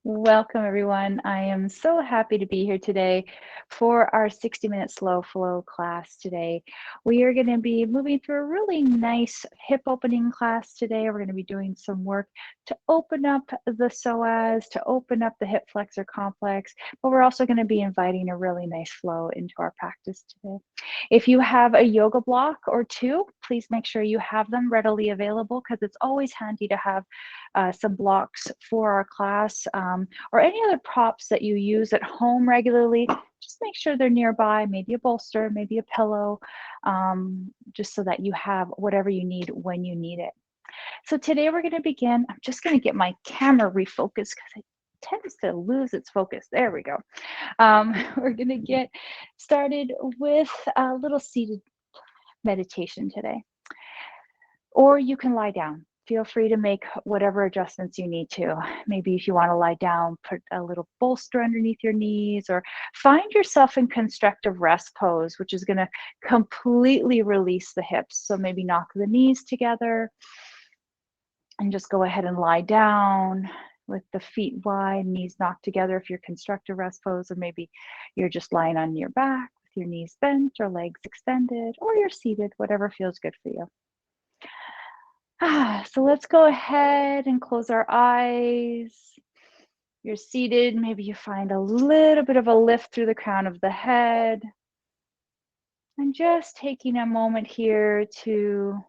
Welcome, everyone. I am so happy to be here today for our 60-minute slow flow class today. We are going to be moving through a really nice hip opening class today. We're going to be doing some work to open up the psoas, to open up the hip flexor complex, but we're also going to be inviting a really nice flow into our practice today. If you have a yoga block or two, please make sure you have them readily available because it's always handy to have some blocks for our class or any other props that you use at home regularly. Just make sure they're nearby, maybe a bolster, maybe a pillow, just so that you have whatever you need when you need it. So today we're going to begin. I'm just going to get my camera refocused because it tends to lose its focus. There we go. We're going to get started with a little seated meditation today. Or you can lie down. Feel free to make whatever adjustments you need to. Maybe if you want to lie down, put a little bolster underneath your knees, or find yourself in constructive rest pose, which is going to completely release the hips. So maybe knock the knees together and just go ahead and lie down with the feet wide, knees knocked together if you're constructive rest pose, or maybe you're just lying on your back with your knees bent or legs extended, or you're seated, whatever feels good for you. So let's go ahead and close our eyes. You're seated. Maybe you find a little bit of a lift through the crown of the head. And just taking a moment here to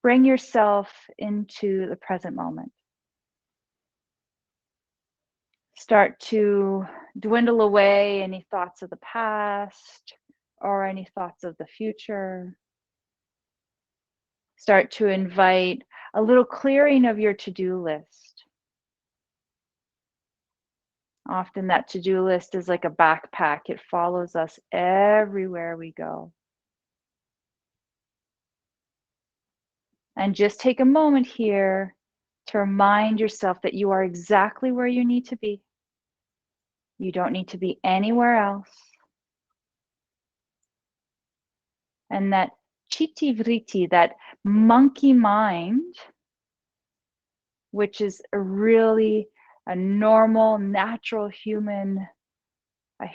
bring yourself into the present moment. Start to dwindle away any thoughts of the past or any thoughts of the future. Start to invite a little clearing of your to-do list. Often that to-do list is like a backpack. It follows us everywhere we go. And just take a moment here to remind yourself that you are exactly where you need to be. You don't need to be anywhere else. And that chitti vritti, that monkey mind, which is a really a normal, natural human, I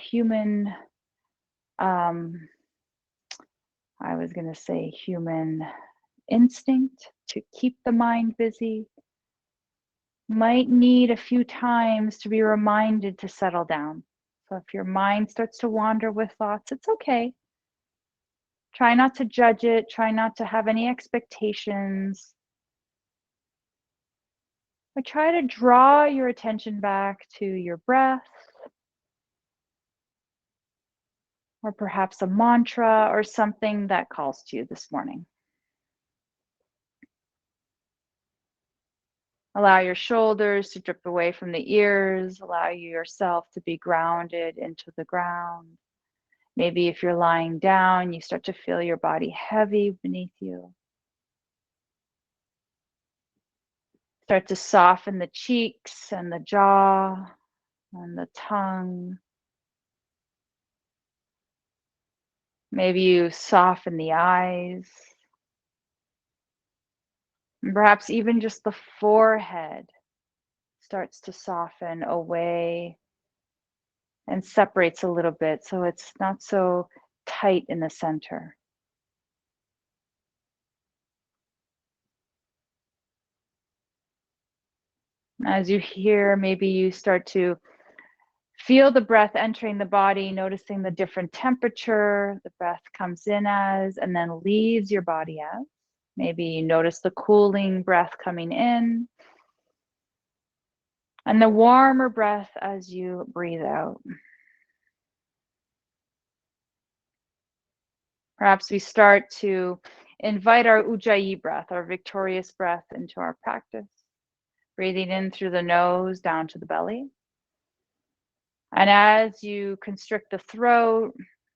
was going to say human instinct to keep the mind busy, might need a few times to be reminded to settle down. So if your mind starts to wander with thoughts, it's okay. Try not to judge it. Try not to have any expectations. But try to draw your attention back to your breath, or perhaps a mantra or something that calls to you this morning. Allow your shoulders to drip away from the ears. Allow yourself to be grounded into the ground. Maybe if you're lying down, you start to feel your body heavy beneath you. Start to soften the cheeks and the jaw and the tongue. Maybe you soften the eyes. And perhaps even just the forehead starts to soften away and separates a little bit so it's not so tight in the center. As you hear, maybe you start to feel the breath entering the body, noticing the different temperature the breath comes in as and then leaves your body as. Maybe you notice the cooling breath coming in and the warmer breath as you breathe out. Perhaps we start to invite our ujjayi breath, our victorious breath, into our practice. Breathing in through the nose down to the belly. And as you constrict the throat,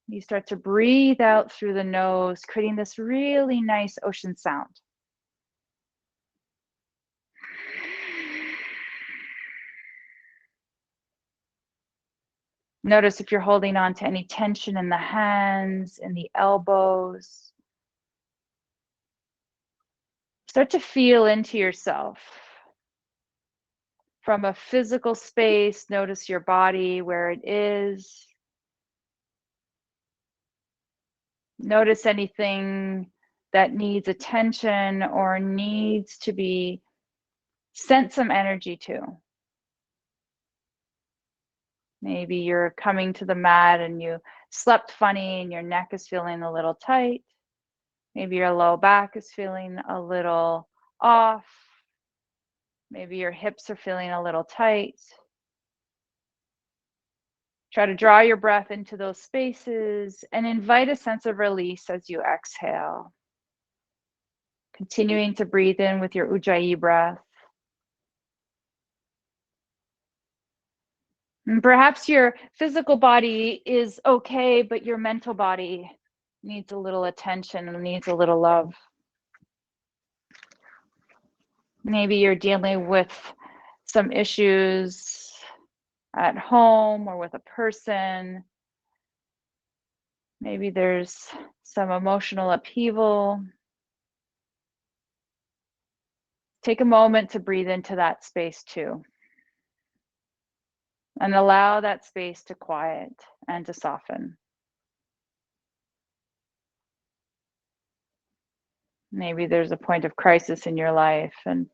you start to breathe out through the nose, creating this really nice ocean sound. Notice if you're holding on to any tension in the hands, in the elbows. Start to feel into yourself. From a physical space, notice your body, where it is. Notice anything that needs attention or needs to be sent some energy to. Maybe you're coming to the mat and you slept funny and your neck is feeling a little tight. Maybe your low back is feeling a little off. Maybe your hips are feeling a little tight. Try to draw your breath into those spaces and invite a sense of release as you exhale. Continuing to breathe in with your Ujjayi breath. And perhaps your physical body is okay, but your mental body needs a little attention and needs a little love. Maybe you're dealing with some issues at home or with a person. Maybe there's some emotional upheaval. Take a moment to breathe into that space too. And allow that space to quiet and to soften. Maybe there's a point of crisis in your life and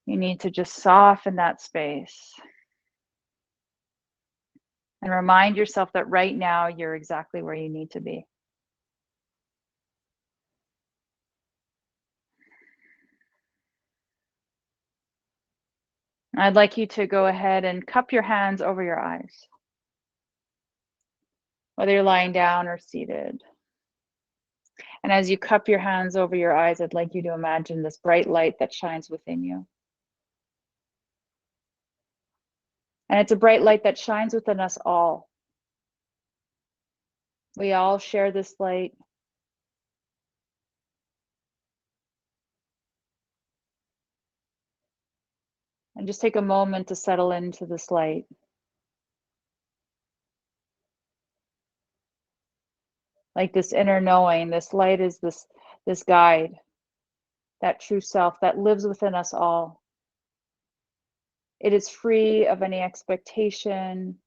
you need to just soften that space. And remind yourself that right now you're exactly where you need to be. I'd like you to go ahead and cup your hands over your eyes, whether you're lying down or seated. And as you cup your hands over your eyes, I'd like you to imagine this bright light that shines within you. And it's a bright light that shines within us all. We all share this light. And just take a moment to settle into this light. Like this inner knowing, this light is this guide, that true self that lives within us all. It is free of any expectation.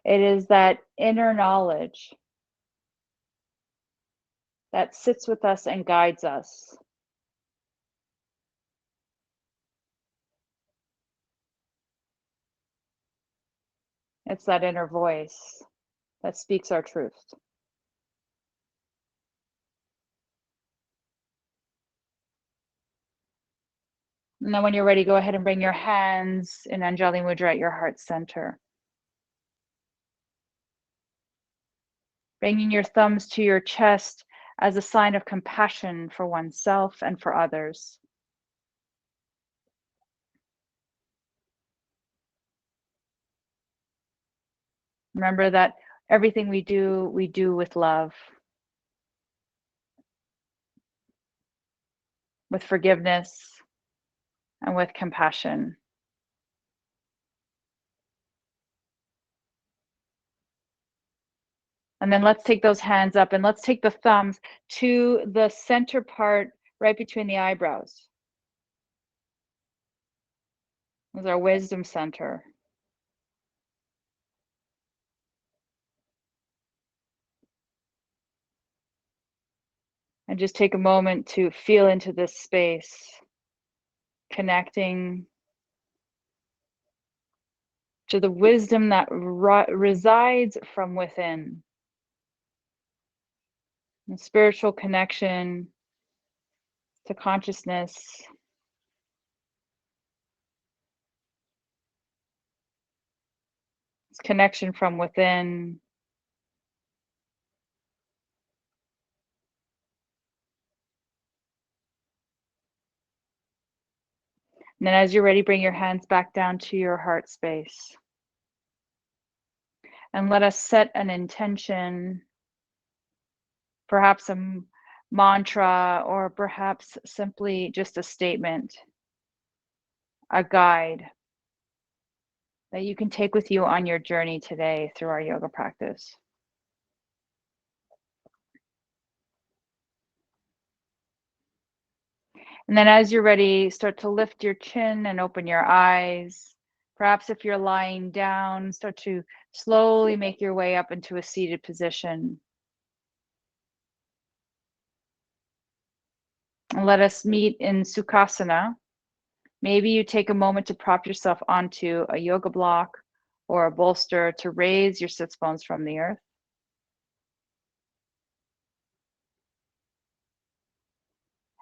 It is that inner knowledge that sits with us and guides us. It's that inner voice that speaks our truth. And then when you're ready, go ahead and bring your hands in Anjali Mudra at your heart center. Bringing your thumbs to your chest as a sign of compassion for oneself and for others. Remember that everything we do with love, with forgiveness, and with compassion. And then let's take those hands up and let's take the thumbs to the center part right between the eyebrows. This is our wisdom center. And just take a moment to feel into this space, connecting to the wisdom that resides from within. The spiritual connection to consciousness. It's connection from within. And then as you're ready, bring your hands back down to your heart space. And let us set an intention, perhaps a mantra, or perhaps simply just a statement, a guide that you can take with you on your journey today through our yoga practice. And then as you're ready, start to lift your chin and open your eyes. Perhaps if you're lying down, start to slowly make your way up into a seated position. And let us meet in Sukhasana. Maybe you take a moment to prop yourself onto a yoga block or a bolster to raise your sits bones from the earth.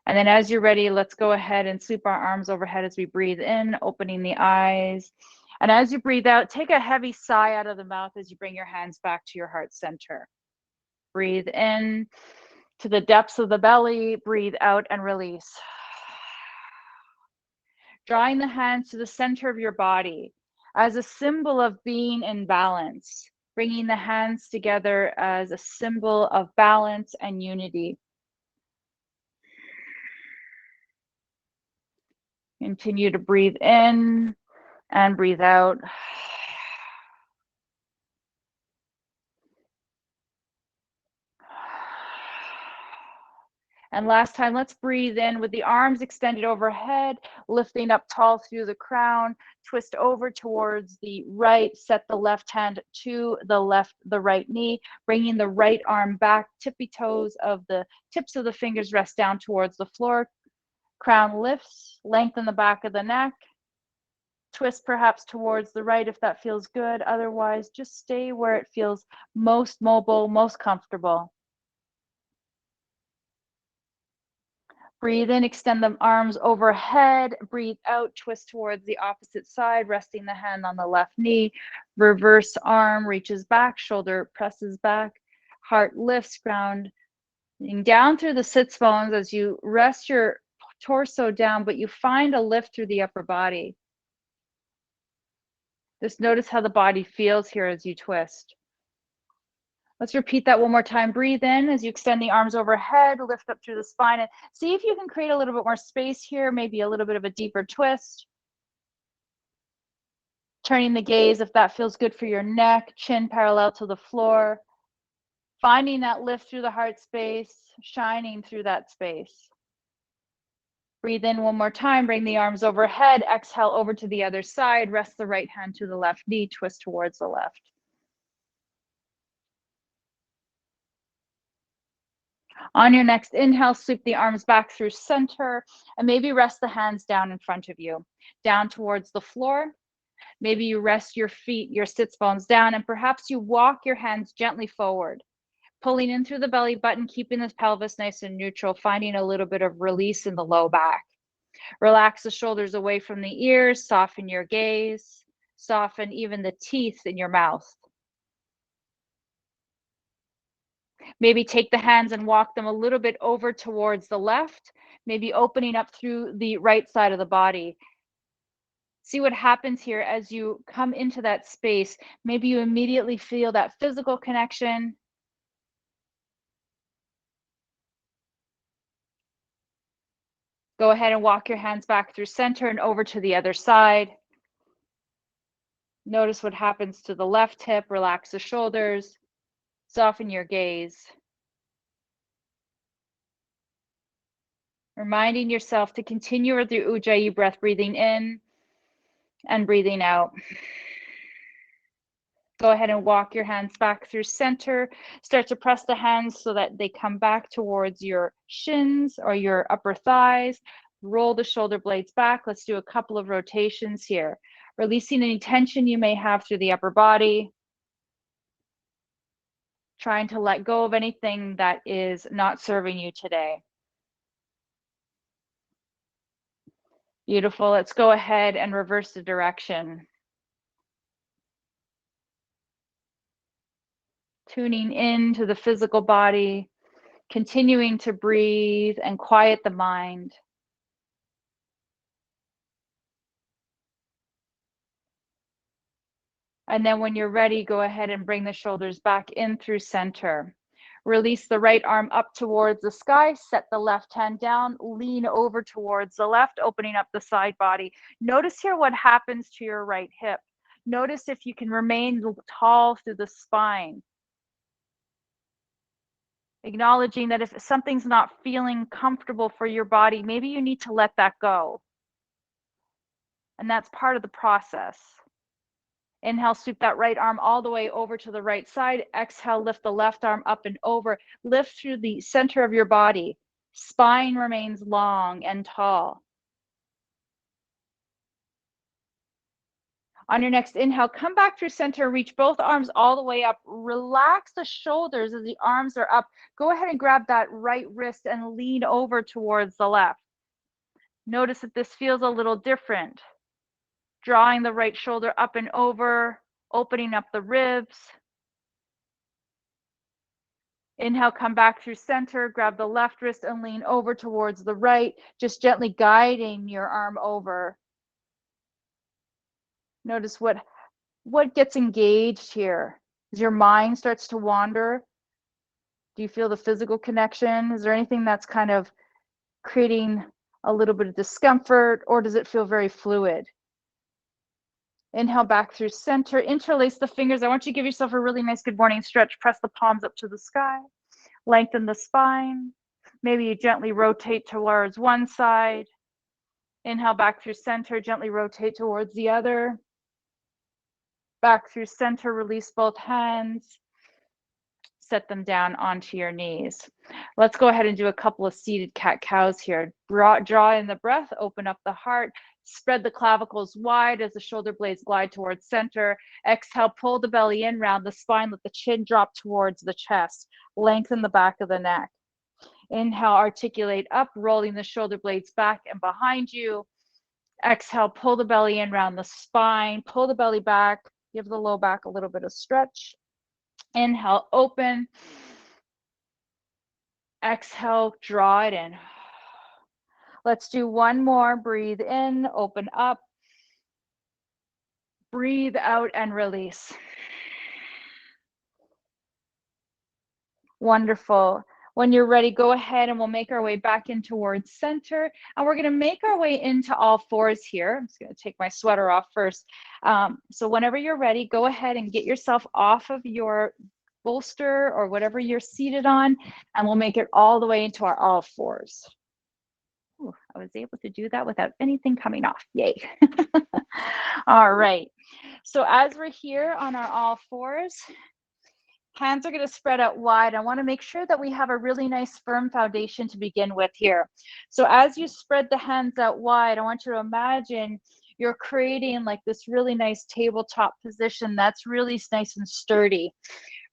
And then as you're ready, let's go ahead and sweep our arms overhead as we breathe in, opening the eyes. And as you breathe out, take a heavy sigh out of the mouth as you bring your hands back to your heart center. Breathe in to the depths of the belly, breathe out and release. Drawing the hands to the center of your body as a symbol of being in balance, bringing the hands together as a symbol of balance and unity. Continue to breathe in and breathe out. And last time, let's breathe in with the arms extended overhead, lifting up tall through the crown, twist over towards the right, set the left hand to the right knee, bringing the right arm back, tippy toes of the tips of the fingers rest down towards the floor, crown lifts, lengthen the back of the neck, twist perhaps towards the right if that feels good. Otherwise, just stay where it feels most mobile, most comfortable. Breathe in, extend the arms overhead. Breathe out, twist towards the opposite side, resting the hand on the left knee. Reverse arm reaches back, shoulder presses back, heart lifts, ground down through the sits bones as you rest your torso down, but you find a lift through the upper body. Just notice how the body feels here as you twist. Let's repeat that one more time. Breathe in as you extend the arms overhead, lift up through the spine, and see if you can create a little bit more space here, maybe a little bit of a deeper twist. Turning the gaze if that feels good for your neck, chin parallel to the floor. Finding that lift through the heart space, shining through that space. Breathe in one more time, bring the arms overhead, exhale over to the other side, rest the right hand to the left knee, twist towards the left. On your next inhale, sweep the arms back through center and maybe rest the hands down in front of you, down towards the floor. Maybe you rest your feet, your sits bones down, and perhaps you walk your hands gently forward, pulling in through the belly button, keeping the pelvis nice and neutral, finding a little bit of release in the low back. Relax the shoulders away from the ears, soften your gaze, soften even the teeth in your mouth. Maybe take the hands and walk them a little bit over towards the left, maybe opening up through the right side of the body. See what happens here as you come into that space. Maybe you immediately feel that physical connection. Go ahead and walk your hands back through center and over to the other side. Notice what happens to the left hip. Relax the shoulders. Soften your gaze. Reminding yourself to continue with your Ujjayi breath, breathing in and breathing out. Go ahead and walk your hands back through center. Start to press the hands so that they come back towards your shins or your upper thighs. Roll the shoulder blades back. Let's do a couple of rotations here. Releasing any tension you may have through the upper body. Trying to let go of anything that is not serving you today. Beautiful. Let's go ahead and reverse the direction. Tuning into the physical body, continuing to breathe and quiet the mind. And then when you're ready, go ahead and bring the shoulders back in through center. Release the right arm up towards the sky, set the left hand down, lean over towards the left, opening up the side body. Notice here what happens to your right hip. Notice if you can remain tall through the spine. Acknowledging that if something's not feeling comfortable for your body, maybe you need to let that go. And that's part of the process. Inhale, sweep that right arm all the way over to the right side. Exhale, lift the left arm up and over. Lift through the center of your body. Spine remains long and tall. On your next inhale, come back through center, reach both arms all the way up. Relax the shoulders as the arms are up. Go ahead and grab that right wrist and lean over towards the left. Notice that this feels a little different. Drawing the right shoulder up and over, opening up the ribs. Inhale, come back through center, grab the left wrist and lean over towards the right, just gently guiding your arm over. Notice what gets engaged here. As your mind starts to wander, do you feel the physical connection? Is there anything that's kind of creating a little bit of discomfort, or does it feel very fluid? Inhale back through center, interlace the fingers. I want you to give yourself a really nice good morning stretch. Press the palms up to the sky, lengthen the spine. Maybe you gently rotate towards one side. Inhale back through center, gently rotate towards the other. Back through center, release both hands. Set them down onto your knees. Let's go ahead and do a couple of seated cat-cows here. Draw in the breath, open up the heart, spread the clavicles wide as the shoulder blades glide towards center. Exhale, pull the belly in, round the spine, let the chin drop towards the chest. Lengthen the back of the neck. Inhale, articulate up, rolling the shoulder blades back and behind you. Exhale, pull the belly in, round the spine, pull the belly back, give the low back a little bit of stretch. Inhale, open. Exhale, draw it in. Let's do one more. Breathe in, open up. Breathe out and release. Wonderful. When you're ready, go ahead and we'll make our way back in towards center. And we're going to make our way into all fours here. I'm just going to take my sweater off first. So whenever you're ready, go ahead and get yourself off of your bolster or whatever you're seated on, and we'll make it all the way into our all fours. Ooh, I was able to do that without anything coming off. Yay. All right. So as we're here on our all fours, hands are going to spread out wide. I want to make sure that we have a really nice firm foundation to begin with here. So as you spread the hands out wide, I want you to imagine you're creating like this really nice tabletop position that's really nice and sturdy.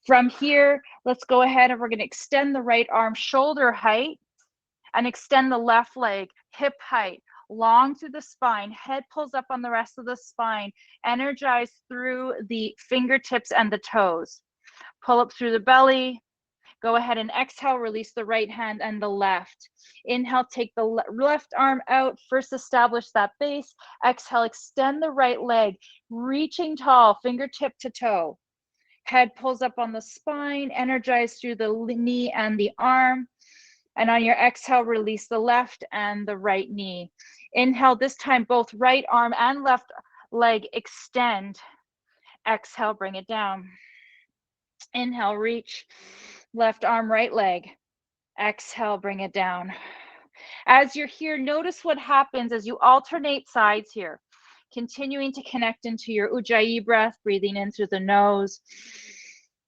From here, let's go ahead and we're going to extend the right arm shoulder height and extend the left leg hip height, long through the spine. Head pulls up on the rest of the spine. Energize through the fingertips and the toes. Pull up through the belly. Go ahead and exhale, release the right hand and the left. Inhale, take the left arm out. First, establish that base. Exhale, extend the right leg, reaching tall, fingertip to toe. Head pulls up on the spine, energize through the knee and the arm. And on your exhale, release the left and the right knee. Inhale, this time both right arm and left leg extend. Exhale, bring it down. Inhale, reach, left arm, right leg. Exhale, bring it down. As you're here, notice what happens as you alternate sides here. Continuing to connect into your Ujjayi breath, breathing in through the nose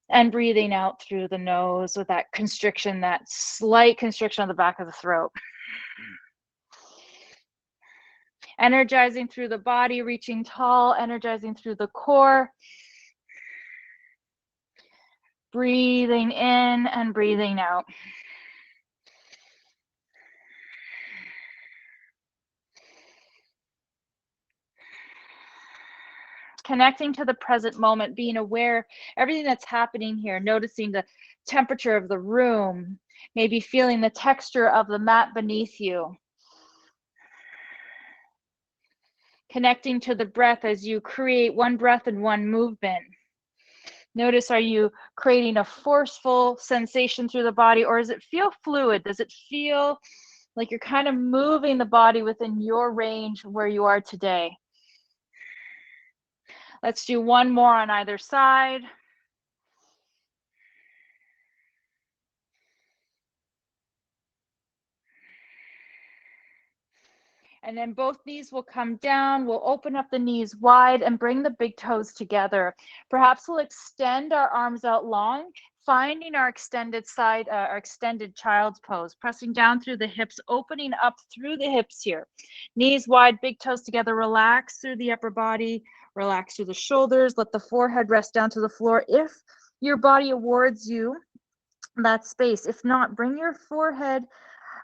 and breathing out through the nose with that constriction, that slight constriction on the back of the throat. Energizing through the body, reaching tall, energizing through the core. Breathing in and breathing out. Connecting to the present moment, being aware everything that's happening here, noticing the temperature of the room, maybe feeling the texture of the mat beneath you. Connecting to the breath as you create one breath and one movement. Notice, are you creating a forceful sensation through the body, or does it feel fluid? Does it feel like you're kind of moving the body within your range where you are today? Let's do one more on either side. And then both knees will come down. We'll open up the knees wide and bring the big toes together. Perhaps we'll extend our arms out long, finding our extended side, our extended child's pose, pressing down through the hips, opening up through the hips here. Knees wide, big toes together, relax through the upper body, relax through the shoulders, let the forehead rest down to the floor. If your body awards you that space, if not, bring your forehead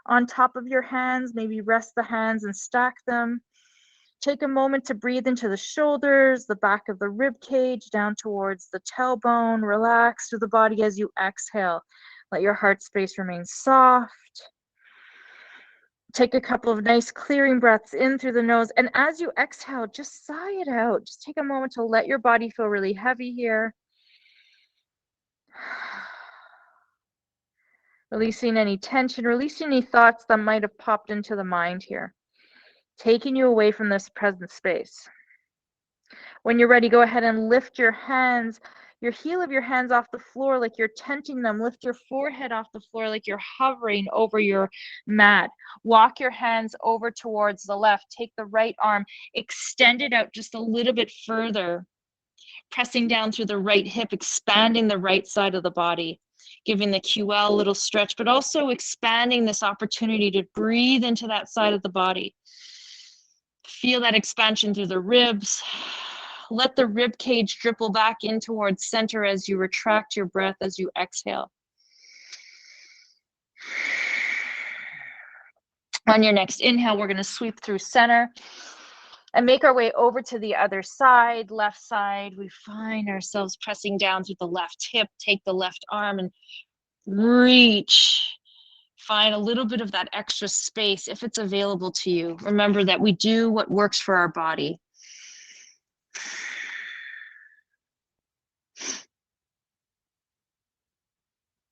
on top of your hands, maybe rest the hands and stack them. Take a moment to breathe into the shoulders, the back of the rib cage, down towards the tailbone. Relax through the body as you exhale. Let your heart space remain soft. Take a couple of nice clearing breaths in through the nose. And as you exhale, just sigh it out. Just take a moment to let your body feel really heavy here. Releasing any tension, releasing any thoughts that might have popped into the mind here, taking you away from this present space. When you're ready, go ahead and lift your hands, your heel of your hands off the floor like you're tenting them. Lift your forehead off the floor like you're hovering over your mat. Walk your hands over towards the left. Take the right arm, extend it out just a little bit further, pressing down through the right hip, expanding the right side of the body, giving the QL a little stretch, but also expanding this opportunity to breathe into that side of the body. Feel that expansion through the ribs. Let the rib cage dribble back in towards center as you retract your breath as you exhale. On your next inhale, we're going to sweep through center and make our way over to the other side, left side. We find ourselves pressing down through the left hip. Take the left arm and reach. Find a little bit of that extra space if it's available to you. Remember that we do what works for our body.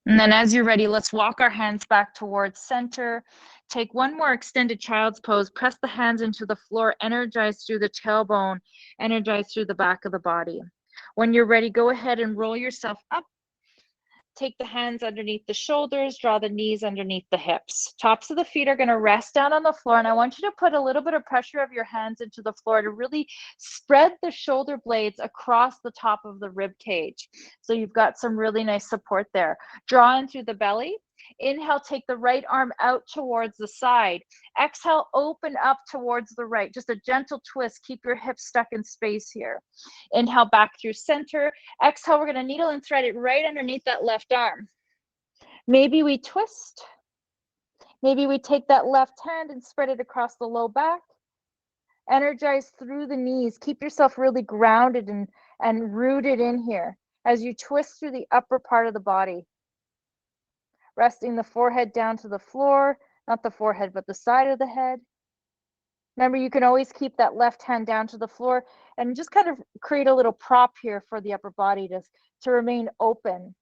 And then as you're ready, let's walk our hands back towards center. Take one more extended child's pose. Press the hands into the floor. Energize through the tailbone. Energize through the back of the body. When you're ready, go ahead and roll yourself up. Take the hands underneath the shoulders, draw the knees underneath the hips. Tops of the feet are going to rest down on the floor, and I want you to put a little bit of pressure of your hands into the floor to really spread the shoulder blades across the top of the rib cage. So you've got some really nice support there. Draw in through the belly. Inhale, take the right arm out towards the side. Exhale, open up towards the right. Just a gentle twist. Keep your hips stuck in space here. Inhale, back through center. Exhale, we're going to needle and thread it right underneath that left arm. Maybe we twist. Maybe we take that left hand and spread it across the low back. Energize through the knees. Keep yourself really grounded and rooted in here as you twist through the upper part of the body. Resting the forehead down to the floor, not the forehead, but the side of the head. Remember, you can always keep that left hand down to the floor and just kind of create a little prop here for the upper body to remain open.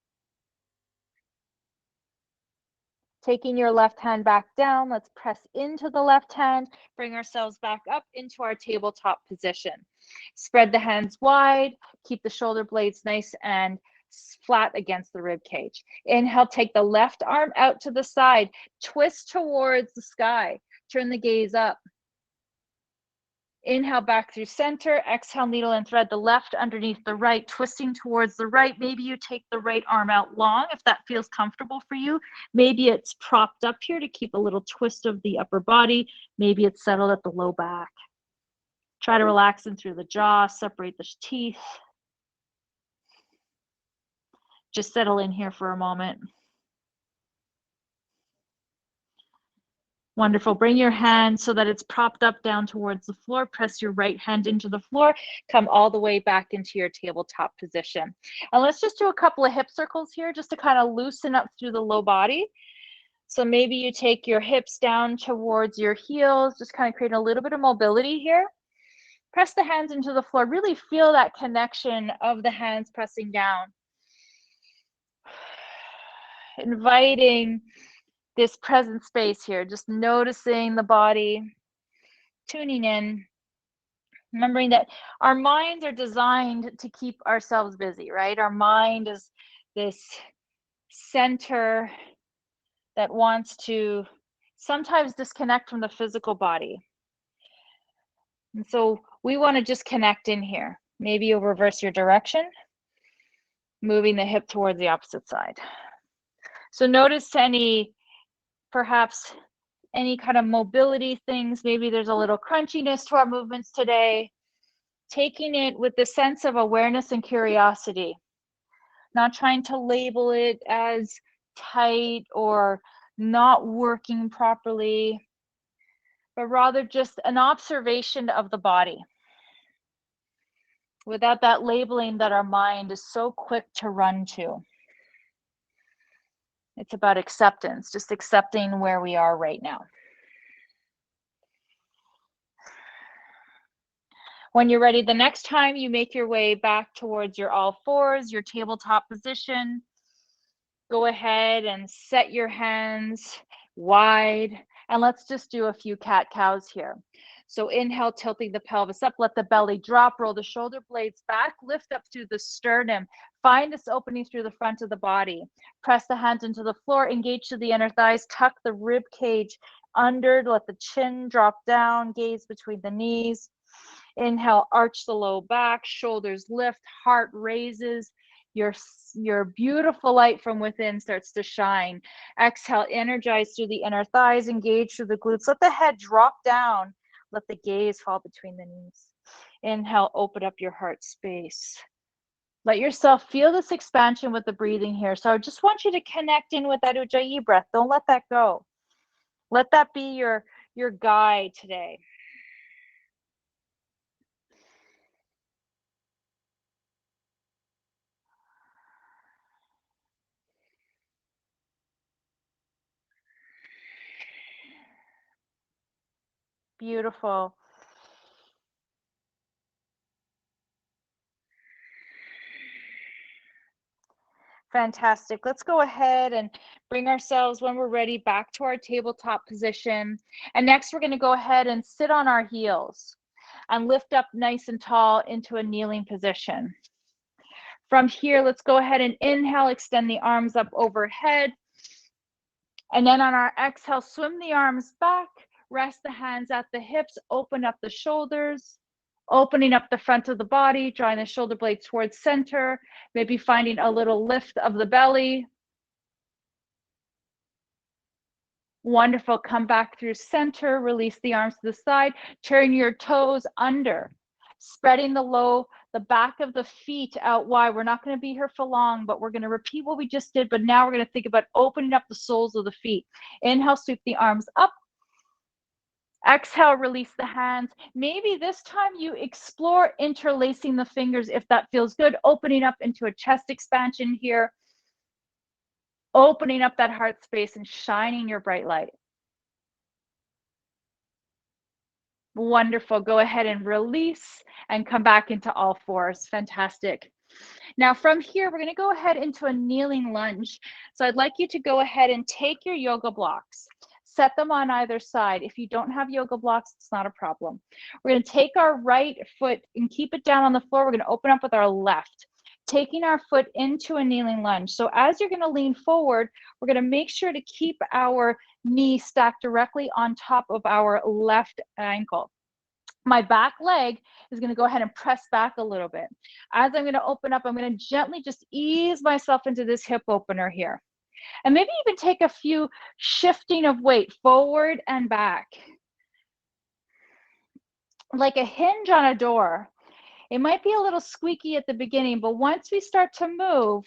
Taking your left hand back down, let's press into the left hand, bring ourselves back up into our tabletop position. Spread the hands wide, keep the shoulder blades nice and flat against the rib cage. Inhale, take the left arm out to the side, twist towards the sky, turn the gaze up. Inhale back through center, exhale, needle and thread the left underneath the right, twisting towards the right. Maybe you take the right arm out long if that feels comfortable for you. Maybe it's propped up here to keep a little twist of the upper body. Maybe it's settled at the low back. Try to relax in through the jaw, separate the teeth. Just settle in here for a moment. Wonderful. Bring your hand so that it's propped up down towards the floor. Press your right hand into the floor. Come all the way back into your tabletop position. And let's just do a couple of hip circles here just to kind of loosen up through the low body. So maybe you take your hips down towards your heels, just kind of create a little bit of mobility here. Press the hands into the floor. Really feel that connection of the hands pressing down. Inviting this present space here, just noticing the body, tuning in, remembering that our minds are designed to keep ourselves busy, right? Our mind is this center that wants to sometimes disconnect from the physical body. And so we want to just connect in here. Maybe you'll reverse your direction, moving the hip towards the opposite side. So notice perhaps any kind of mobility things. Maybe there's a little crunchiness to our movements today. Taking it with the sense of awareness and curiosity, not trying to label it as tight or not working properly, but rather just an observation of the body without that labeling that our mind is so quick to run to. It's about acceptance, just accepting where we are right now. When you're ready, the next time you make your way back towards your all fours, your tabletop position, go ahead and set your hands wide, and let's just do a few cat-cows here. So inhale, tilting the pelvis up, let the belly drop, roll the shoulder blades back, lift up through the sternum, find this opening through the front of the body. Press the hands into the floor, engage to the inner thighs, tuck the rib cage under, let the chin drop down, gaze between the knees. Inhale, arch the low back, shoulders lift, heart raises. Your beautiful light from within starts to shine. Exhale, energize through the inner thighs, engage through the glutes. Let the head drop down. Let the gaze fall between the knees. Inhale, open up your heart space. Let yourself feel this expansion with the breathing here. So I just want you to connect in with that Ujjayi breath. Don't let that go. Let that be your guide today. Beautiful. Fantastic. Let's go ahead and bring ourselves, when we're ready, back to our tabletop position. And next, we're going to go ahead and sit on our heels and lift up nice and tall into a kneeling position. From here, let's go ahead and inhale, extend the arms up overhead. And then on our exhale, swim the arms back, rest the hands at the hips, open up the shoulders, opening up the front of the body, drawing the shoulder blades towards center, maybe finding a little lift of the belly. Wonderful. Come back through center, release the arms to the side, turn your toes under, spreading the back of the feet out wide. We're not going to be here for long, but we're going to repeat what we just did, but now we're going to think about opening up the soles of the feet. Inhale, sweep the arms up. Exhale, release the hands. Maybe this time you explore interlacing the fingers if that feels good, opening up into a chest expansion here, opening up that heart space and shining your bright light. Wonderful. Go ahead and release and come back into all fours. Fantastic. Now from here, we're going to go ahead into a kneeling lunge. So I'd like you to go ahead and take your yoga blocks, set them on either side. If you don't have yoga blocks, it's not a problem. We're going to take our right foot and keep it down on the floor. We're going to open up with our left, taking our foot into a kneeling lunge. So as you're going to lean forward, we're going to make sure to keep our knee stacked directly on top of our left ankle. My back leg is going to go ahead and press back a little bit. As I'm going to open up, I'm going to gently just ease myself into this hip opener here. And maybe even take a few shifting of weight forward and back. Like a hinge on a door. It might be a little squeaky at the beginning, but once we start to move,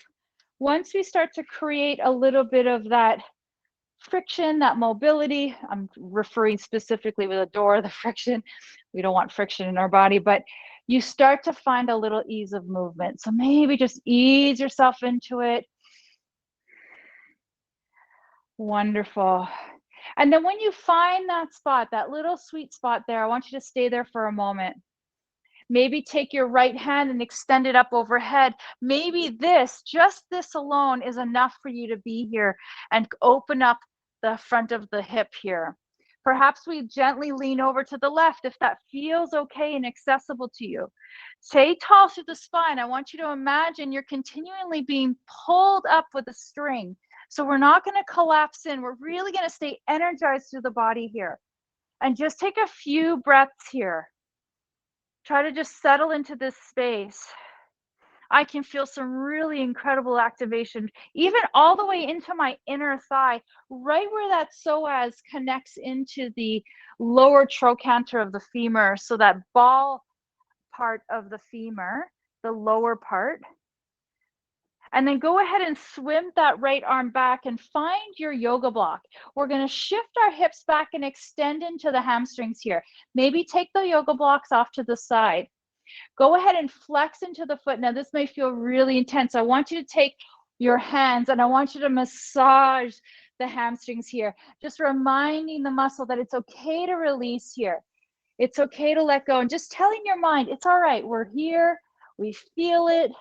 once we start to create a little bit of that friction, that mobility, I'm referring specifically with a door, the friction, we don't want friction in our body, but you start to find a little ease of movement. So maybe just ease yourself into it. Wonderful. And then when you find that spot, that little sweet spot there, I want you to stay there for a moment. Maybe take your right hand and extend it up overhead. Maybe just this alone is enough for you to be here and open up the front of the hip here. Perhaps we gently lean over to the left if that feels okay and accessible to you. Stay tall through the spine. I want you to imagine you're continually being pulled up with a string. So we're not going to collapse in. We're really going to stay energized through the body here. And just take a few breaths here. Try to just settle into this space. I can feel some really incredible activation, even all the way into my inner thigh, right where that psoas connects into the lower trochanter of the femur. So that ball part of the femur, the lower part. And then go ahead and swim that right arm back and find your yoga block. We're going to shift our hips back and extend into the hamstrings here. Maybe take the yoga blocks off to the side. Go ahead and flex into the foot. Now, this may feel really intense. I want you to take your hands and I want you to massage the hamstrings here, just reminding the muscle that it's okay to release here. It's okay to let go and just telling your mind, it's all right. We're here. We feel it.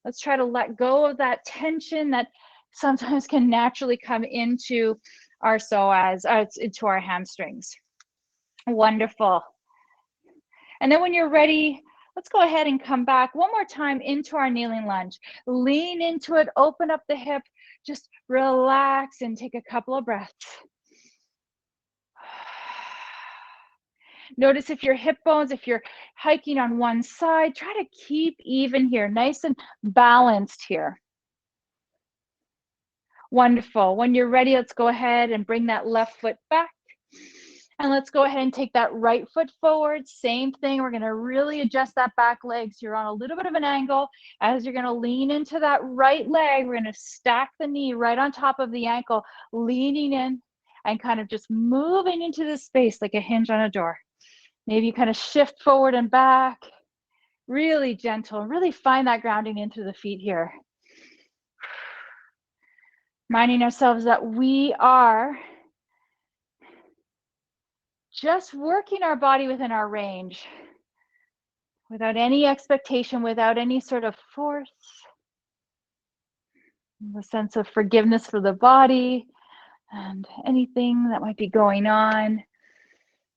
Let's try to let go of that tension that sometimes can naturally come into our psoas, into our hamstrings. Wonderful. And then when you're ready, let's go ahead and come back one more time into our kneeling lunge. Lean into it, open up the hip, just relax and take a couple of breaths. Notice if your hip bones, if you're hiking on one side, try to keep even here, nice and balanced here. Wonderful. When you're ready, let's go ahead and bring that left foot back. And let's go ahead and take that right foot forward. Same thing. We're going to really adjust that back leg. So you're on a little bit of an angle. As you're going to lean into that right leg, we're going to stack the knee right on top of the ankle, leaning in and kind of just moving into the space like a hinge on a door. Maybe you kind of shift forward and back, really gentle, really find that grounding into the feet here. Reminding ourselves that we are just working our body within our range, without any expectation, without any sort of force. The sense of forgiveness for the body and anything that might be going on.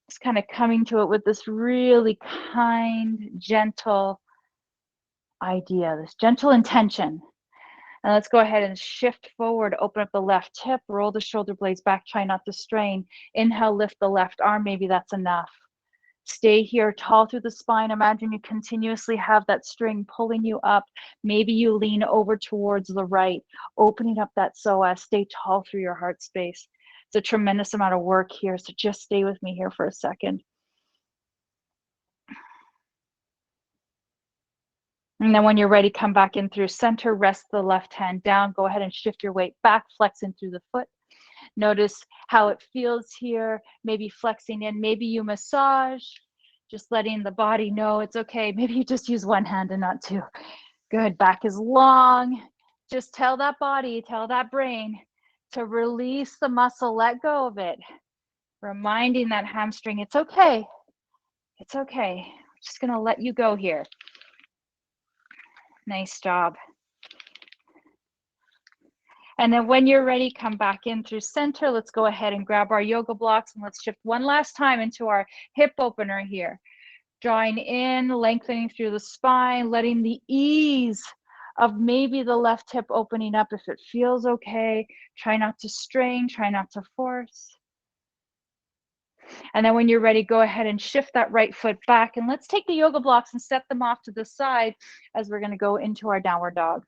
Just kind of coming to it with this really kind, gentle idea, this gentle intention. And let's go ahead and shift forward, open up the left hip, roll the shoulder blades back, try not to strain. Inhale, lift the left arm, maybe that's enough. Stay here tall through the spine. Imagine you continuously have that string pulling you up. Maybe you lean over towards the right, opening up that psoas. Stay tall through your heart space. It's a tremendous amount of work here, so just stay with me here for a second. And then when you're ready, come back in through center, rest the left hand down. Go ahead and shift your weight back, flex in through the foot. Notice how it feels here, maybe flexing in, maybe you massage, just letting the body know it's okay. Maybe you just use one hand and not two. Good, back is long. Just tell that body, tell that brain to release the muscle, let go of it. Reminding that hamstring, it's okay. It's okay. I'm just gonna let you go here. Nice job. And then when you're ready, come back in through center. Let's go ahead and grab our yoga blocks and let's shift one last time into our hip opener here. Drawing in, lengthening through the spine, letting the ease of maybe the left hip opening up if it feels okay. Try not to strain, try not to force. And then when you're ready, go ahead and shift that right foot back. And let's take the yoga blocks and set them off to the side as we're going to go into our downward dog.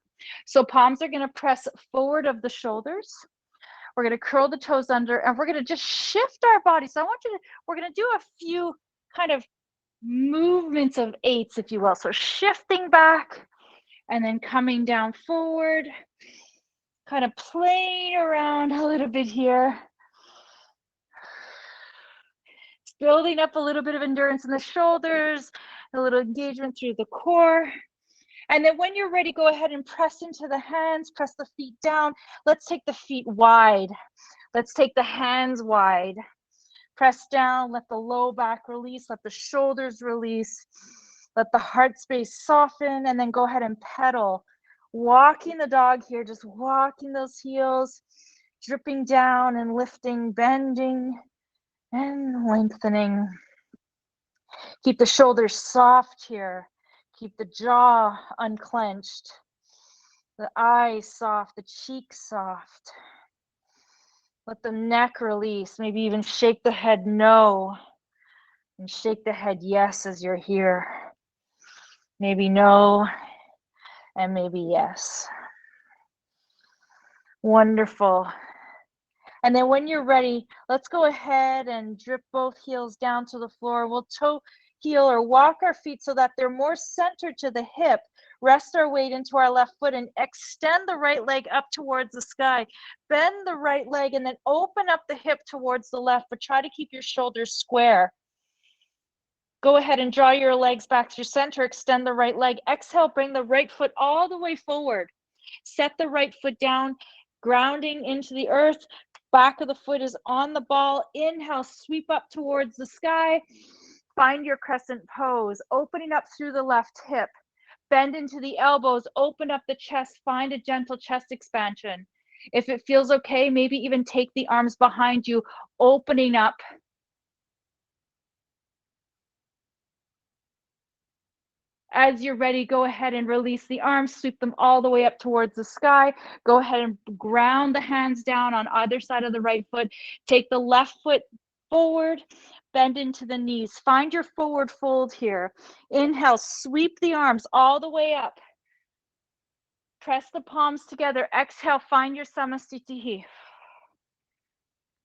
So palms are going to press forward of the shoulders. We're going to curl the toes under and we're going to just shift our body. So I want you to, we're going to do a few kind of movements of eights, if you will. So shifting back and then coming down forward, kind of playing around a little bit here. Building up a little bit of endurance in the shoulders, a little engagement through the core. And then when you're ready, go ahead and press into the hands, press the feet down. Let's take the feet wide. Let's take the hands wide. Press down, let the low back release, let the shoulders release, let the heart space soften, and then go ahead and pedal. Walking the dog here, just walking those heels, dripping down and lifting, bending and lengthening. Keep the shoulders soft here. Keep the jaw unclenched. The eyes soft, the cheeks soft. Let the neck release. Maybe even shake the head no. And shake the head yes as you're here. Maybe no, and maybe yes. Wonderful. And then when you're ready, let's go ahead and drip both heels down to the floor. We'll toe heel or walk our feet so that they're more centered to the hip. Rest our weight into our left foot and extend the right leg up towards the sky. Bend the right leg and then open up the hip towards the left, but try to keep your shoulders square. Go ahead and draw your legs back to your center. Extend the right leg. Exhale, bring the right foot all the way forward. Set the right foot down, grounding into the earth. Back of the foot is on the ball. Inhale, sweep up towards the sky. Find your crescent pose, opening up through the left hip. Bend into the elbows, open up the chest, find a gentle chest expansion. If it feels okay, maybe even take the arms behind you, opening up. As you're ready, go ahead and release the arms, sweep them all the way up towards the sky. Go ahead and ground the hands down on either side of the right foot. Take the left foot forward, bend into the knees. Find your forward fold here. Inhale, sweep the arms all the way up. Press the palms together. Exhale, find your Samasthiti.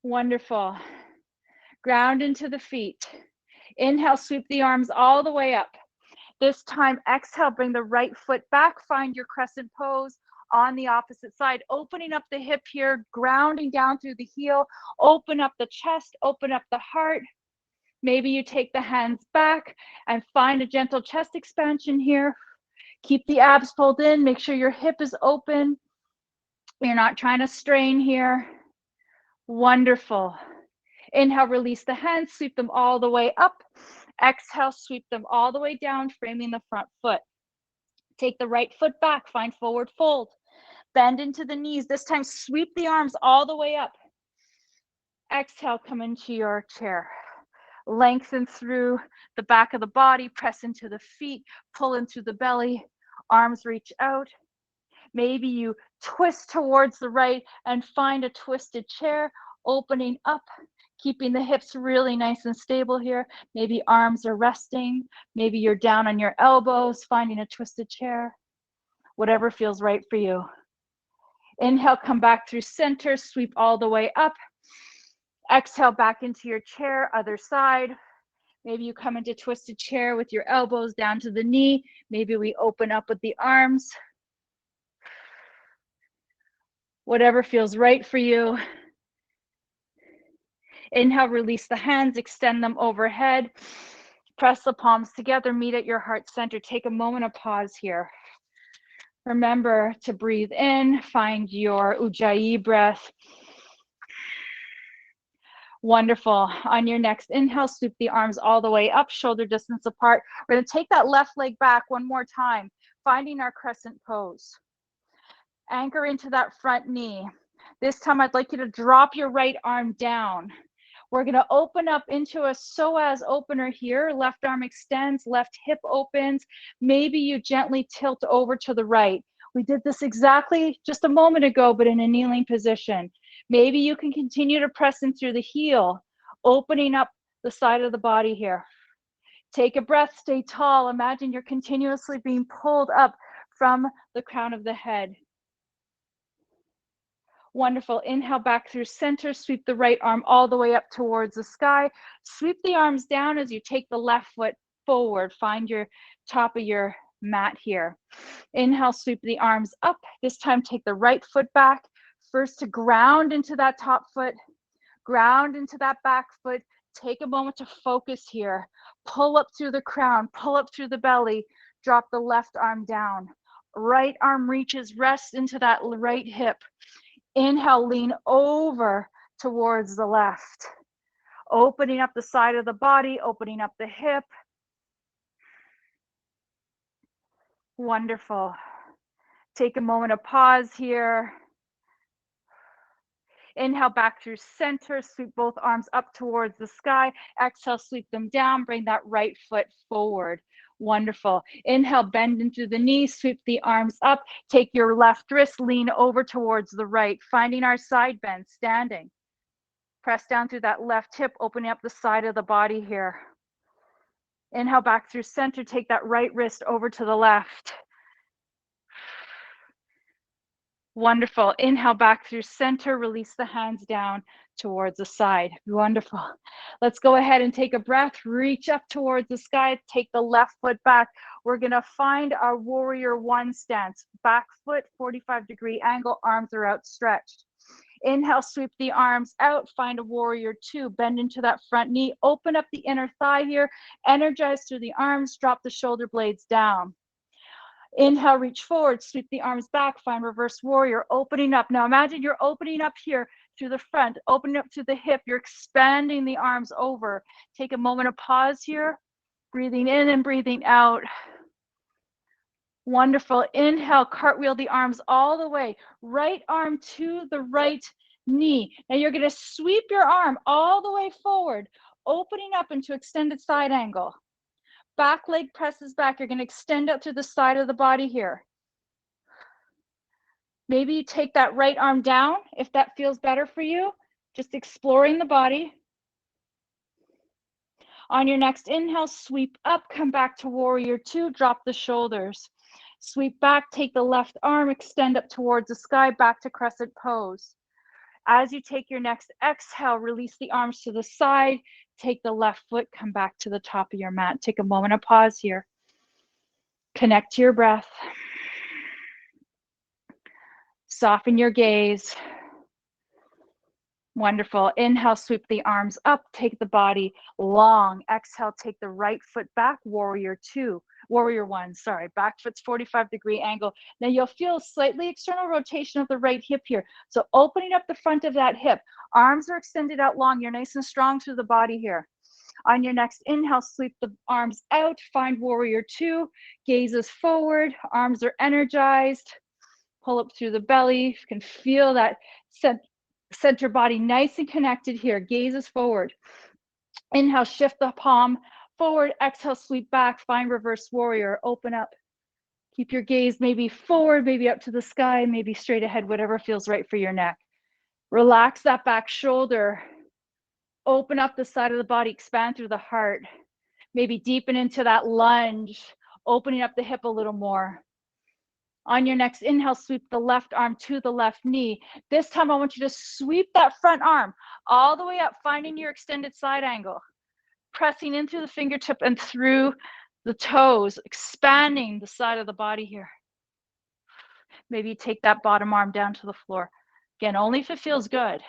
Wonderful. Ground into the feet. Inhale, sweep the arms all the way up. This time, exhale, bring the right foot back, find your crescent pose on the opposite side, opening up the hip here, grounding down through the heel, open up the chest, open up the heart. Maybe you take the hands back and find a gentle chest expansion here. Keep the abs pulled in, make sure your hip is open. You're not trying to strain here. Wonderful. Inhale, release the hands, sweep them all the way up. Exhale, sweep them all the way down, framing the front foot. Take the right foot back, find forward fold. Bend into the knees. This time, sweep the arms all the way up. Exhale, come into your chair. Lengthen through the back of the body, press into the feet, pull into the belly, arms reach out. Maybe you twist towards the right and find a twisted chair, opening up, keeping the hips really nice and stable here. Maybe arms are resting. Maybe you're down on your elbows, finding a twisted chair. Whatever feels right for you. Inhale, come back through center, sweep all the way up. Exhale, back into your chair, other side. Maybe you come into twisted chair with your elbows down to the knee. Maybe we open up with the arms. Whatever feels right for you. Inhale, release the hands, extend them overhead. Press the palms together, meet at your heart center. Take a moment of pause here. Remember to breathe in, find your Ujjayi breath. Wonderful. On your next inhale, sweep the arms all the way up, shoulder distance apart. We're going to take that left leg back one more time, finding our crescent pose. Anchor into that front knee. This time, I'd like you to drop your right arm down. We're going to open up into a psoas opener here. Left arm extends, left hip opens. Maybe you gently tilt over to the right. We did this exactly just a moment ago, but in a kneeling position. Maybe you can continue to press in through the heel, opening up the side of the body here. Take a breath, stay tall. Imagine you're continuously being pulled up from the crown of the head. Wonderful. Inhale back through center. Sweep the right arm all the way up towards the sky. Sweep the arms down as you take the left foot forward. Find your top of your mat here. Inhale, sweep the arms up. This time, take the right foot back. First to ground into that top foot, ground into that back foot. Take a moment to focus here. Pull up through the crown, pull up through the belly. Drop the left arm down. Right arm reaches, rest into that right hip. Inhale, lean over towards the left. Opening up the side of the body, opening up the hip. Wonderful. Take a moment of pause here. Inhale back through center, sweep both arms up towards the sky. Exhale, sweep them down, bring that right foot forward. Wonderful. Inhale, bend into the knees, sweep the arms up. Take your left wrist, lean over towards the right, finding our side bend, standing. Press down through that left hip, opening up the side of the body here. Inhale back through center. Take that right wrist over to the left. Wonderful. Inhale back through center. Release the hands down towards the side. Wonderful. Let's go ahead and take a breath. Reach up towards the sky. Take the left foot back. We're going to find our warrior one stance. Back foot, 45-degree angle. Arms are outstretched. Inhale, sweep the arms out. Find a warrior two. Bend into that front knee. Open up the inner thigh here. Energize through the arms. Drop the shoulder blades down. Inhale, reach forward, sweep the arms back, find reverse warrior, opening up. Now imagine you're opening up here through the front, opening up to the hip. You're expanding the arms over. Take a moment of pause here, breathing in and breathing out. Wonderful. Inhale, cartwheel the arms all the way. Right arm to the right knee. Now you're going to sweep your arm all the way forward, opening up into extended side angle. Back leg presses back. You're going to extend out through the side of the body here. Maybe you take that right arm down if that feels better for you. Just exploring the body. On your next inhale, sweep up, come back to warrior two, drop the shoulders. Sweep back, take the left arm, extend up towards the sky, back to crescent pose. As you take your next exhale, release the arms to the side, take the left foot, come back to the top of your mat. Take a moment of pause here. Connect to your breath. Soften your gaze. Wonderful. Inhale, sweep the arms up, take the body long. Exhale, take the right foot back, warrior two. Warrior one, sorry, back foot's 45-degree angle. Now you'll feel slightly external rotation of the right hip here. So opening up the front of that hip, arms are extended out long. You're nice and strong through the body here. On your next inhale, sweep the arms out, find warrior two, gazes forward, arms are energized. Pull up through the belly. You can feel that center body nice and connected here. Gazes forward. Inhale, shift the palm forward. Exhale, sweep back. Find reverse warrior. Open up. Keep your gaze maybe forward, maybe up to the sky, maybe straight ahead, whatever feels right for your neck. Relax that back shoulder. Open up the side of the body. Expand through the heart. Maybe deepen into that lunge, opening up the hip a little more. On your next inhale, sweep the left arm to the left knee. This time I want you to sweep that front arm all the way up, finding your extended side angle. Pressing in through the fingertip and through the toes, expanding the side of the body here. Maybe take that bottom arm down to the floor. Again, only if it feels good.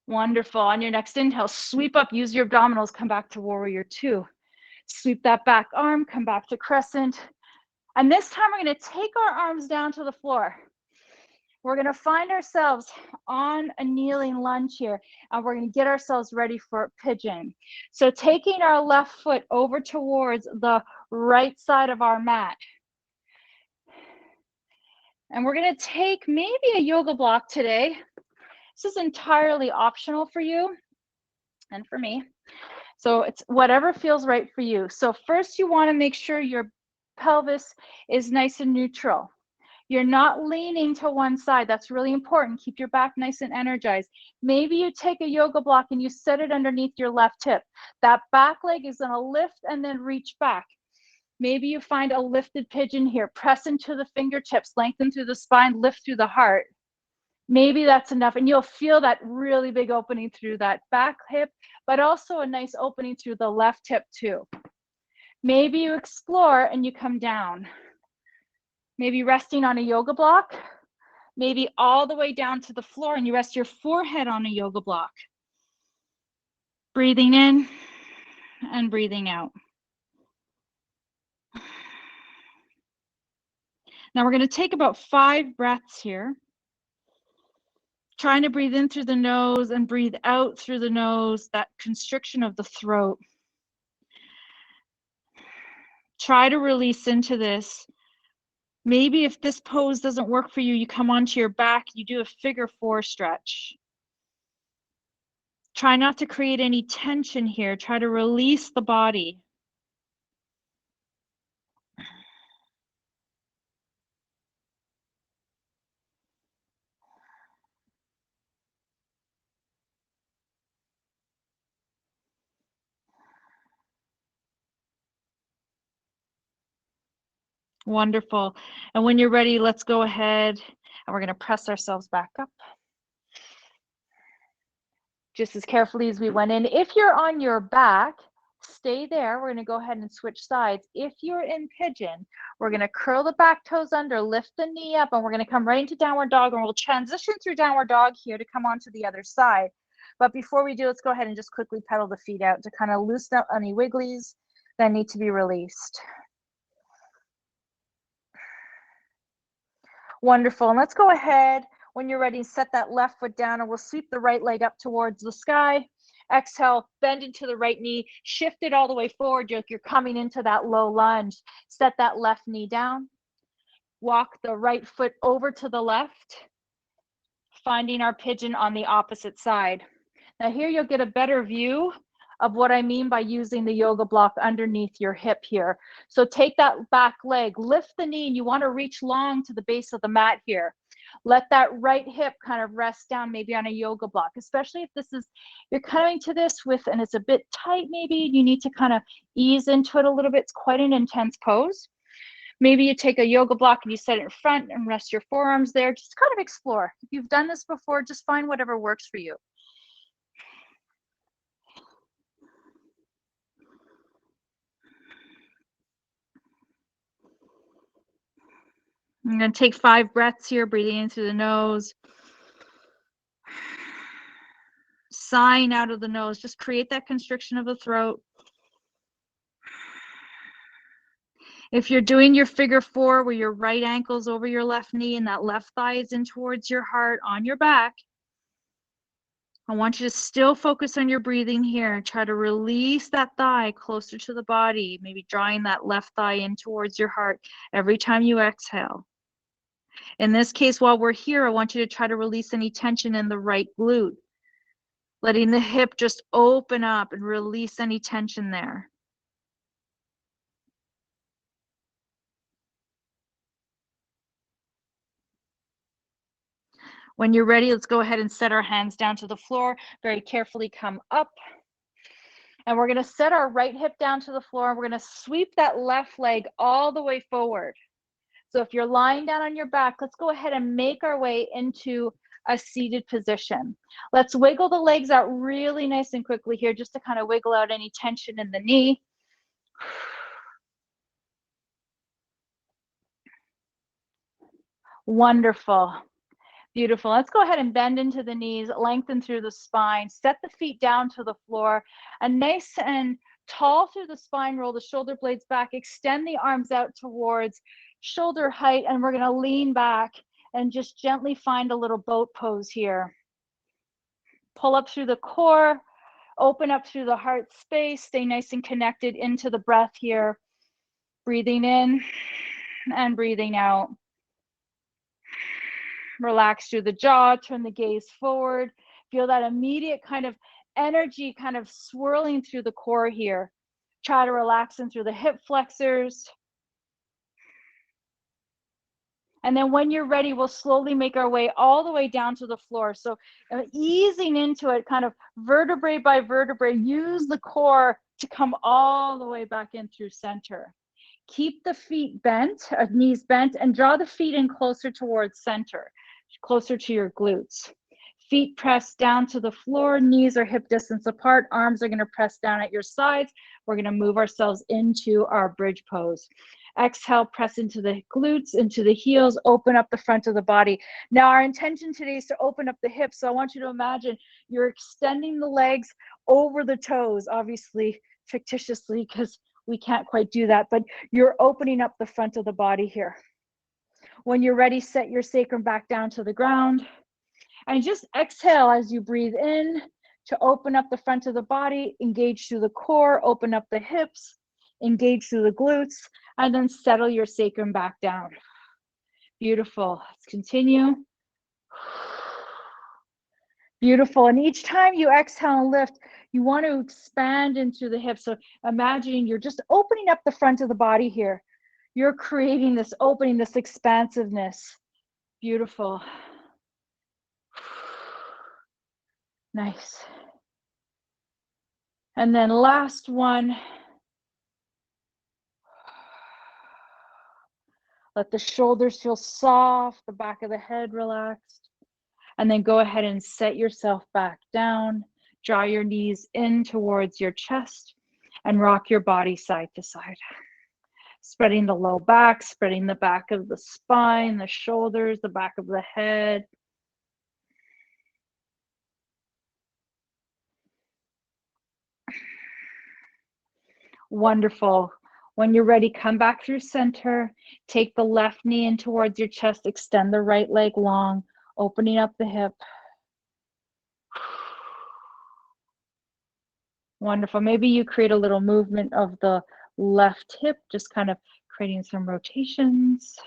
Wonderful. On your next inhale, sweep up, use your abdominals, come back to warrior two. Sweep that back arm, come back to crescent. And this time we're going to take our arms down to the floor. We're going to find ourselves on a kneeling lunge here, and we're going to get ourselves ready for pigeon. So taking our left foot over towards the right side of our mat. And we're going to take maybe a yoga block today. This is entirely optional for you and for me. So it's whatever feels right for you. So first you want to make sure your pelvis is nice and neutral. You're not leaning to one side. That's really important. Keep your back nice and energized. Maybe you take a yoga block and you set it underneath your left hip. That back leg is going to lift and then reach back. Maybe you find a lifted pigeon here. Press into the fingertips, lengthen through the spine, lift through the heart. Maybe that's enough. And you'll feel that really big opening through that back hip, but also a nice opening through the left hip too. Maybe you explore and you come down. Maybe resting on a yoga block. Maybe all the way down to the floor and you rest your forehead on a yoga block. Breathing in and breathing out. Now we're going to take about 5 breaths here. Trying to breathe in through the nose and breathe out through the nose, that constriction of the throat. Try to release into this. Maybe if this pose doesn't work for you, you come onto your back, you do a figure 4 stretch. Try not to create any tension here. Try to release the body. Wonderful. And when you're ready, let's go ahead and we're going to press ourselves back up. Just as carefully as we went in. If you're on your back, stay there. We're going to go ahead and switch sides. If you're in pigeon, we're going to curl the back toes under, lift the knee up, and we're going to come right into downward dog, and we'll transition through downward dog here to come onto the other side. But before we do, let's go ahead and just quickly pedal the feet out to kind of loosen up any wigglies that need to be released. Wonderful. And let's go ahead, when you're ready, set that left foot down, and we'll sweep the right leg up towards the sky. Exhale, bend into the right knee, shift it all the way forward. You're coming into that low lunge. Set that left knee down. Walk the right foot over to the left, finding our pigeon on the opposite side. Now here you'll get a better view of what I mean by using the yoga block underneath your hip here. So take that back leg, lift the knee, and you want to reach long to the base of the mat here. Let that right hip kind of rest down, maybe on a yoga block, especially if this is, you're coming to this with, and it's a bit tight maybe, you need to kind of ease into it a little bit. It's quite an intense pose. Maybe you take a yoga block and you set it in front and rest your forearms there. Just kind of explore. If you've done this before, just find whatever works for you. I'm going to take 5 breaths here, breathing in through the nose. Sighing out of the nose. Just create that constriction of the throat. If you're doing your figure 4 where your right ankle's over your left knee and that left thigh is in towards your heart on your back, I want you to still focus on your breathing here. Try to release that thigh closer to the body, maybe drawing that left thigh in towards your heart every time you exhale. In this case, while we're here, I want you to try to release any tension in the right glute, letting the hip just open up and release any tension there. When you're ready, let's go ahead and set our hands down to the floor. Very carefully come up. And we're going to set our right hip down to the floor. We're going to sweep that left leg all the way forward. So if you're lying down on your back, let's go ahead and make our way into a seated position. Let's wiggle the legs out really nice and quickly here, just to kind of wiggle out any tension in the knee. Wonderful. Beautiful. Let's go ahead and bend into the knees, lengthen through the spine, set the feet down to the floor, and nice and tall through the spine, roll the shoulder blades back, extend the arms out towards shoulder height, and we're going to lean back and just gently find a little boat pose here. Pull up through the core, open up through the heart space, stay nice and connected into the breath here. Breathing in and breathing out. Relax through the jaw, turn the gaze forward. Feel that immediate kind of energy kind of swirling through the core here. Try to relax in through the hip flexors. And then when you're ready, we'll slowly make our way all the way down to the floor. So easing into it, kind of vertebrae by vertebrae, use the core to come all the way back in through center. Keep the feet bent, knees bent, and draw the feet in closer towards center, closer to your glutes. Feet press down to the floor, knees are hip distance apart, arms are going to press down at your sides. We're going to move ourselves into our bridge pose. Exhale, press into the glutes, into the heels, open up the front of the body. Now our intention today is to open up the hips. So I want you to imagine you're extending the legs over the toes, obviously fictitiously, because we can't quite do that, but you're opening up the front of the body here. When you're ready, set your sacrum back down to the ground and just exhale as you breathe in to open up the front of the body, engage through the core, open up the hips, engage through the glutes, and then settle your sacrum back down. Beautiful. Let's continue. Beautiful. And each time you exhale and lift, you want to expand into the hips. So imagine you're just opening up the front of the body here. You're creating this opening, this expansiveness. Beautiful. Nice. And then last one. Let the shoulders feel soft, the back of the head relaxed. And then go ahead and set yourself back down. Draw your knees in towards your chest and rock your body side to side. Spreading the low back, spreading the back of the spine, the shoulders, the back of the head. Wonderful. When you're ready, come back through center. Take the left knee in towards your chest. Extend the right leg long, opening up the hip. Wonderful. Maybe you create a little movement of the left hip, just kind of creating some rotations.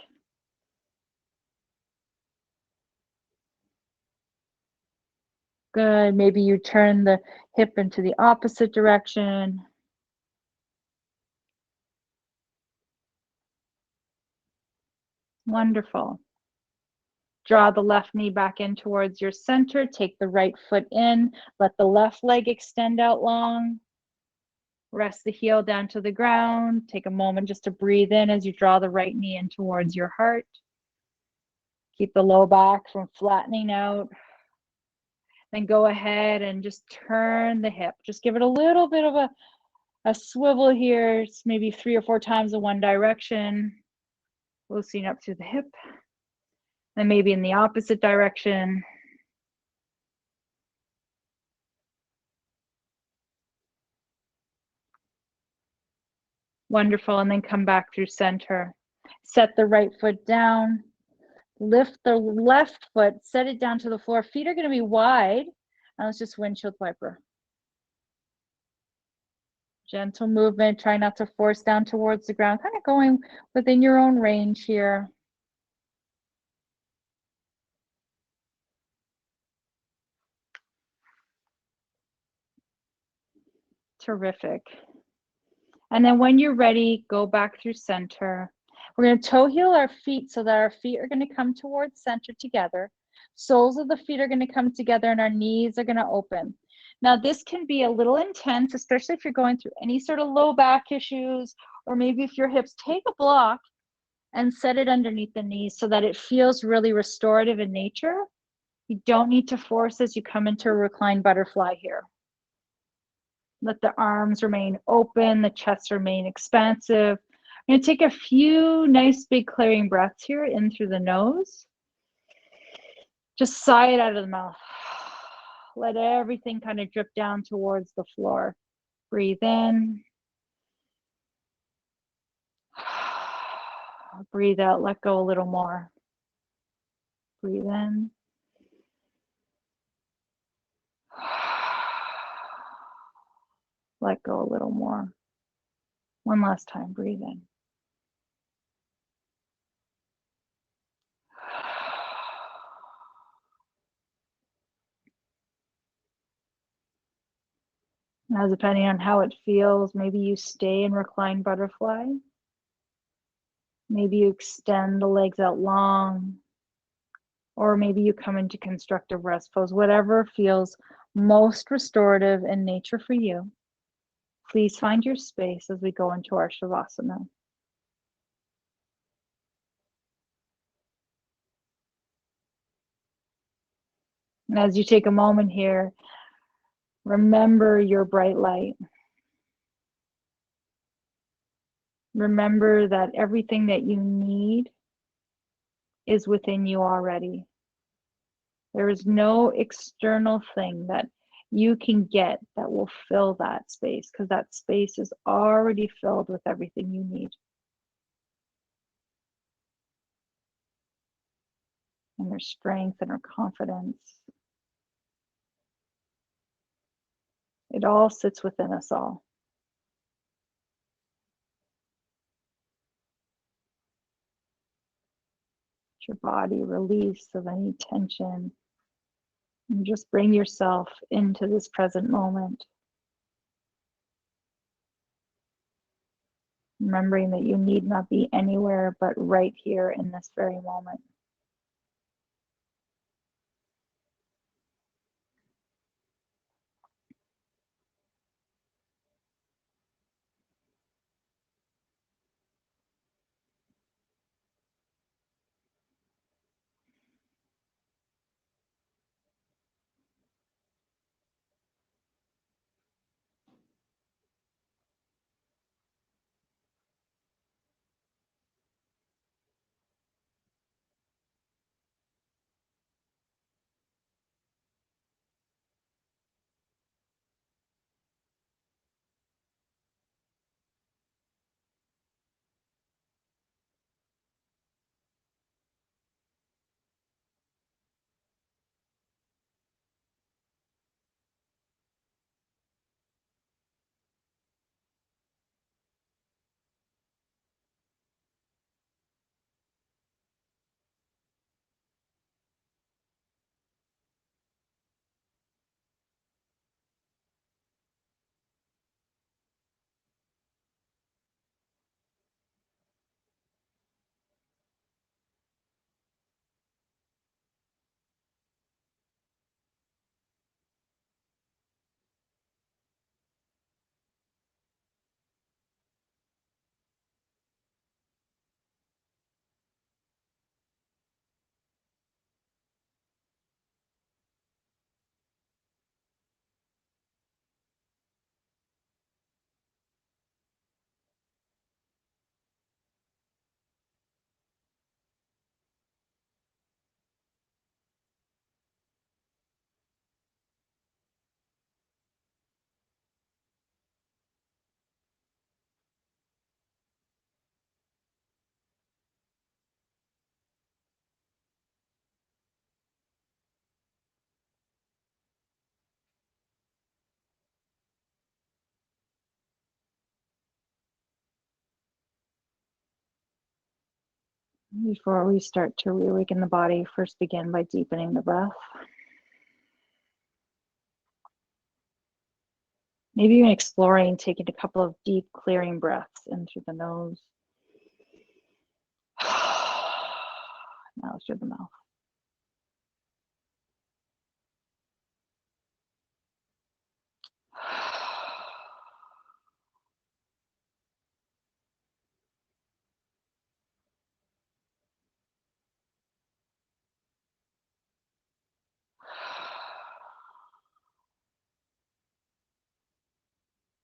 Good. Maybe you turn the hip into the opposite direction. Wonderful. Draw the left knee back in towards your center. Take the right foot in. Let the left leg extend out long. Rest the heel down to the ground. Take a moment just to breathe in as you draw the right knee in towards your heart. Keep the low back from flattening out. Then go ahead and just turn the hip. Just give it a little bit of a swivel here. It's maybe 3 or 4 times in one direction. Loosening up through the hip. Then maybe in the opposite direction. Wonderful. And then come back through center. Set the right foot down. Lift the left foot, set it down to the floor. Feet are going to be wide. Now let's just windshield wiper. Gentle movement. Try not to force down towards the ground. Kind of going within your own range here. Terrific. And then when you're ready, go back through center. We're going to toe heel our feet so that our feet are going to come towards center together. Soles of the feet are going to come together and our knees are going to open. Now this can be a little intense, especially if you're going through any sort of low back issues, or maybe if your hips. Take a block and set it underneath the knees so that it feels really restorative in nature. You don't need to force as you come into a reclined butterfly here. Let the arms remain open, the chest remain expansive. I'm going to take a few nice big clearing breaths here in through the nose. Just sigh it out of the mouth. Let everything kind of drip down towards the floor. Breathe in. Breathe out, let go a little more. Breathe in. Let go a little more. One last time, breathe in. Now, depending on how it feels, maybe you stay in reclined butterfly. Maybe you extend the legs out long, or maybe you come into constructive rest pose. Whatever feels most restorative in nature for you. Please find your space as we go into our Shavasana. And as you take a moment here, remember your bright light. Remember that everything that you need is within you already. There is no external thing that you can get that will fill that space, because that space is already filled with everything you need. And your strength and your confidence. It all sits within us all. Your body, release of any tension, and just bring yourself into this present moment. Remembering that you need not be anywhere but right here in this very moment. Before we start to reawaken the body, first begin by deepening the breath. Maybe even exploring taking a couple of deep clearing breaths in through the nose. Now through the mouth.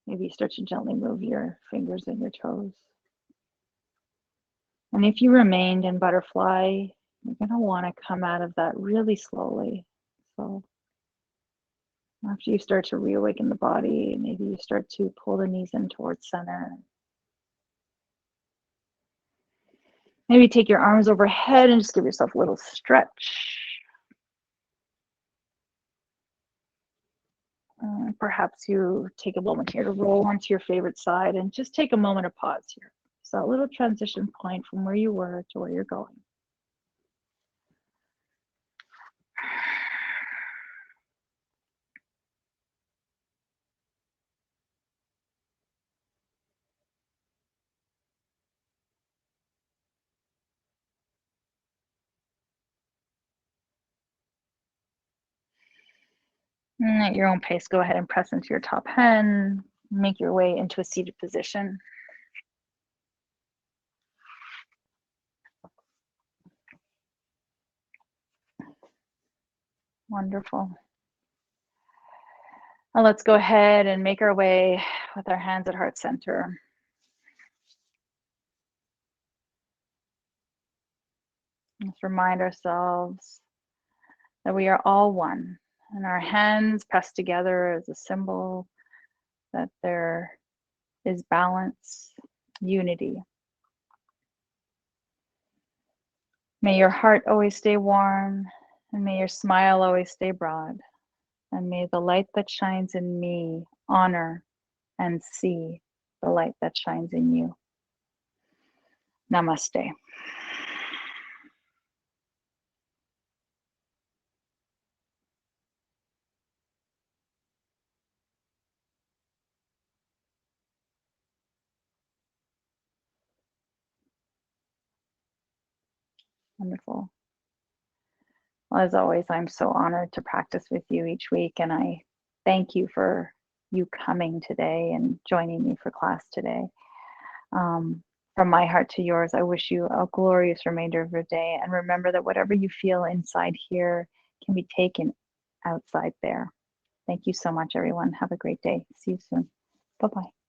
Maybe start to gently move your fingers and your toes. And if you remained in butterfly, you're going to want to come out of that really slowly. So after you start to reawaken the body, maybe you start to pull the knees in towards center. Maybe take your arms overhead and just give yourself a little stretch. Perhaps you take a moment here to roll onto your favorite side and just take a moment of pause here. So a little transition point from where you were to where you're going. And at your own pace, go ahead and press into your top hen. Make your way into a seated position. Wonderful. Now let's go ahead and make our way with our hands at heart center. Let's remind ourselves that we are all one, and our hands pressed together as a symbol that there is balance, unity. May your heart always stay warm, and may your smile always stay broad, and may the light that shines in me honor and see the light that shines in you. Namaste. Wonderful. Well, as always, I'm so honored to practice with you each week, and I thank you for you coming today and joining me for class today. From my heart to yours, I wish you a glorious remainder of your day, and remember that whatever you feel inside here can be taken outside there. Thank you so much, everyone. Have a great day. See you soon. Bye-bye.